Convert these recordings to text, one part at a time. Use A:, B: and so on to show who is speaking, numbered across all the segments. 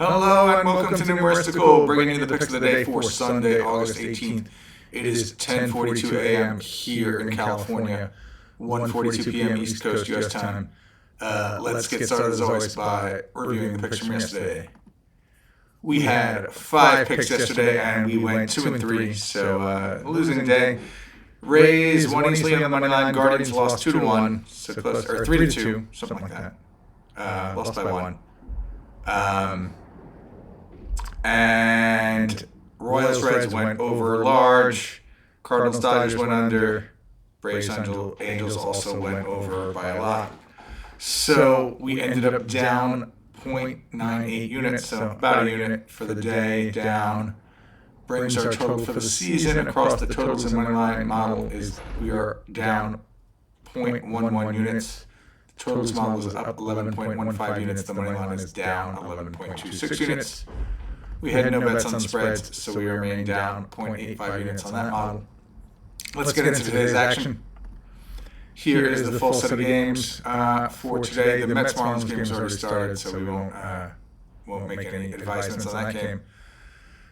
A: Hello and welcome to Numeristical, bringing you the picks of the day for Sunday, August 18th. It is 10:42 a.m. here in California, 1:42 p.m. East Coast U.S. time. Let's get started as always by reviewing the picks from yesterday. We had 5 picks yesterday and we went 2 and 3, so losing day. Rays won easily on the money line. Guardians lost 2-1, so close, or 3-2, something like that. Lost by 1. And Royals Reds went over large. Cardinals Dodgers went under. Braves Angels also went over by a lot. So we ended up down 0.98 units, so about a unit for the day down. Brings our total for the season across the totals and money line model is we are down 0.11 units. The totals model is up 11.15 units. The money line is down 11.26 units. We had no bets on spreads, so we remain down 0.85 units on that model. Let's get into today's action. Here is the full set of games for today. The Mets-Marlins game has already started, so we won't make any advisements on that game.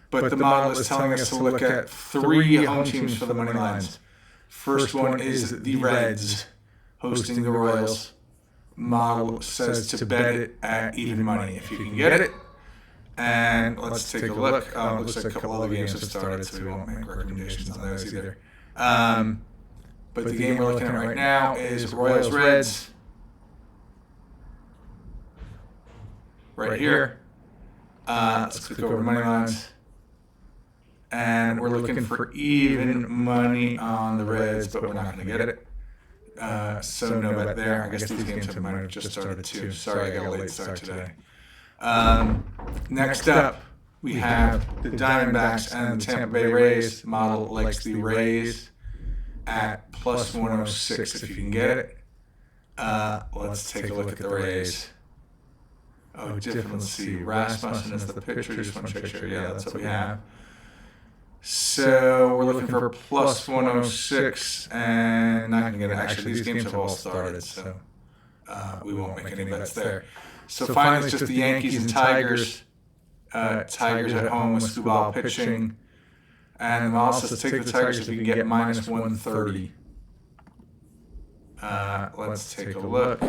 A: But the model is telling us to look at 3 home teams for the money lines. First one is the Reds hosting the Royals. Model says to bet it at even money if you can get it. And let's take a look. It looks like a couple other games have started, so we won't make recommendations on those either. But the game we're looking at right now is Royals Reds. Right here. Let's click over money lines. And we're looking for even money on the Reds, but we're not going to get it. So no bet there. I guess these games might have just started too. Sorry, I got a late start today. Next up, we have the Diamondbacks and the Tampa Bay Rays. Model likes the Rays at plus 106 if you can get it. Let's take a look at the Rays. Oh, different. Let's see. Rasmussen is the pitcher. Just want to check sure. Yeah, that's what we have. So we're looking for plus 106, and not going to get it. Actually, these games have all started, so we won't make any bets there. So finally, it's just the Yankees and Tigers. Tigers at home with Skubal pitching. And also take the Tigers if you can get minus 130. Let's take a look.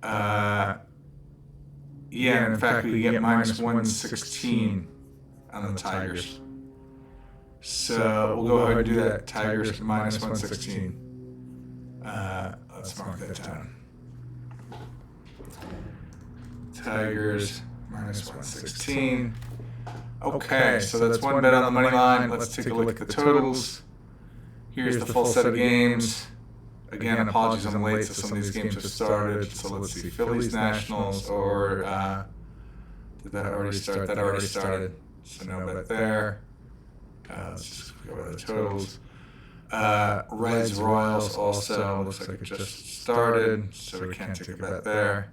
A: Yeah, in fact, we get minus 116 on the Tigers. So we'll go ahead and do that. Tigers minus 116. Let's mark that down. Tigers minus 116. Okay, so that's one bet on the money line. Let's take a look at the totals. Here's the full set of games. Again, apologies I'm late, so some of these games have started. So let's see, Phillies, Nationals, or did that already start? That already started, so no bet there. Let's just go over the totals. Reds, Royals also looks like it just started, so we can't take a bet there.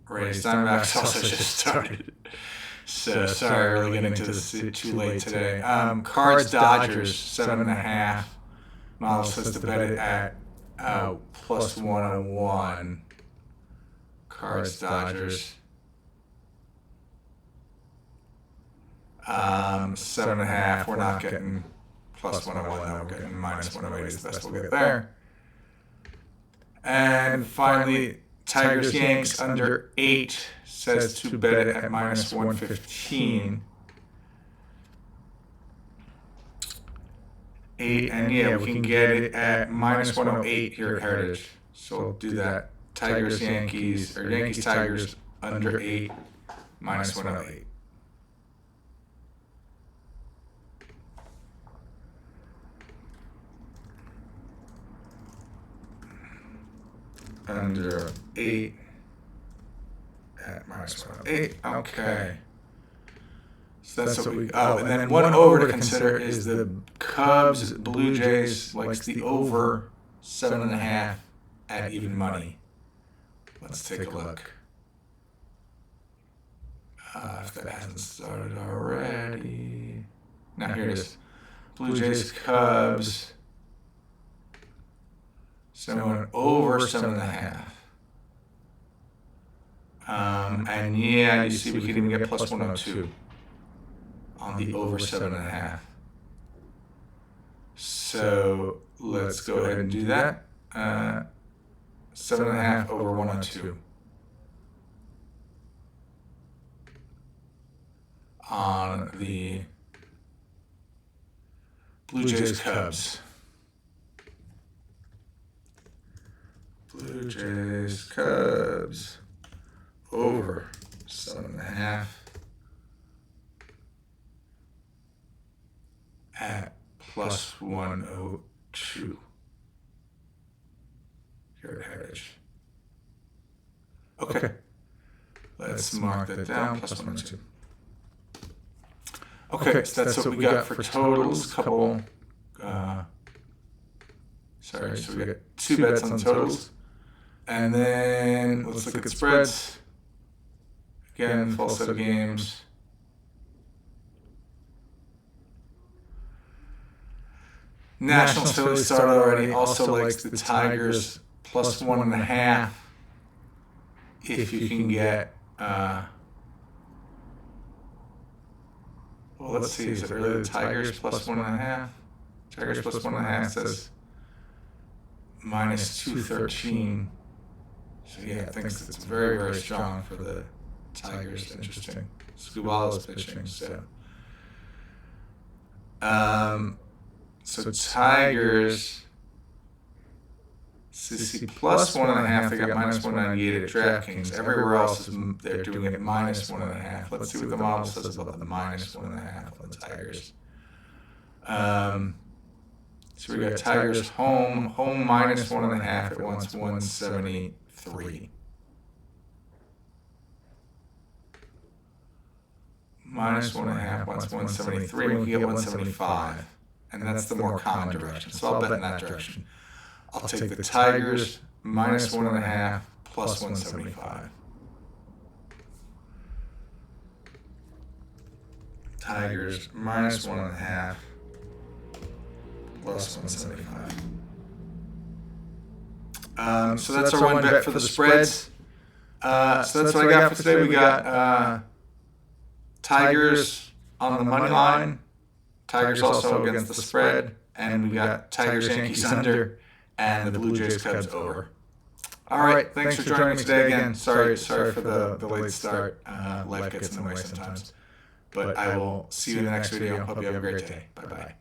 A: Rays Diamondbacks also just started. So sorry, we're getting to this too late today. Cards Dodgers 7.5. Model says to bet it at plus 101. Cards Dodgers 7.5. We're not getting plus 101 though. We're getting minus 108 is the best we'll get there. And finally, Tigers Yanks under 8 says to bet it at minus 115. 8, and yeah, we can get it at minus 108 here at Heritage. So we'll do that. Tigers Yankees, or Yankees Tigers under 8, minus 108. Under 8 at minus 108. Okay. So that's what we. Oh, and then one over to consider is the Cubs Blue Jays likes the over 7.5 at even money. Let's take a look. If that hasn't started already. Now here it is. Blue Jays Cubs So I went over 7.5. And yeah, you see we can even get plus 102 on the over 7.5. So let's go ahead and do that. 7.5 over 102 on the Blue Jays Cubs. Blue Jays Cubs over 7.5 at plus 102 here at Heritage. Okay. Let's mark that down, plus 102. Okay, so that's what we got for totals. So we got 2 bets on totals. And then let's look at spreads. Again, full set of games. Nationals Phillies started already. Also likes the Tigers plus 1.5. If you can get, well, let's see, is it really the Tigers plus 1.5? Tigers plus 1.5 says minus 213. So yeah, I think it's very, very strong for the Tigers. Interesting. Scubalo's pitching, so. So Tigers, see, plus 1.5, they got minus 198 at DraftKings. Everywhere else, they're doing it at minus 1.5. Let's see what the model says about the minus 1.5 on the Tigers. So we got Tigers home minus 1.5 at 173. Minus 1.5 wants 173, and we get 175. And that's the more common direction. So I'll bet in that direction. I'll take the Tigers minus 1.5 plus 175. Tigers minus 1.5 plus 175. So that's our one bet for the spreads. So that's what I got for today. We got Tigers on the money line. Tigers also against the spread. And we got Tigers Yankees under and the Blue Jays Cubs over. All right. Thanks for joining me today again. Sorry for the late start. Life gets in the way sometimes. But I will see you in the next video. Hope you have a great day. Bye-bye.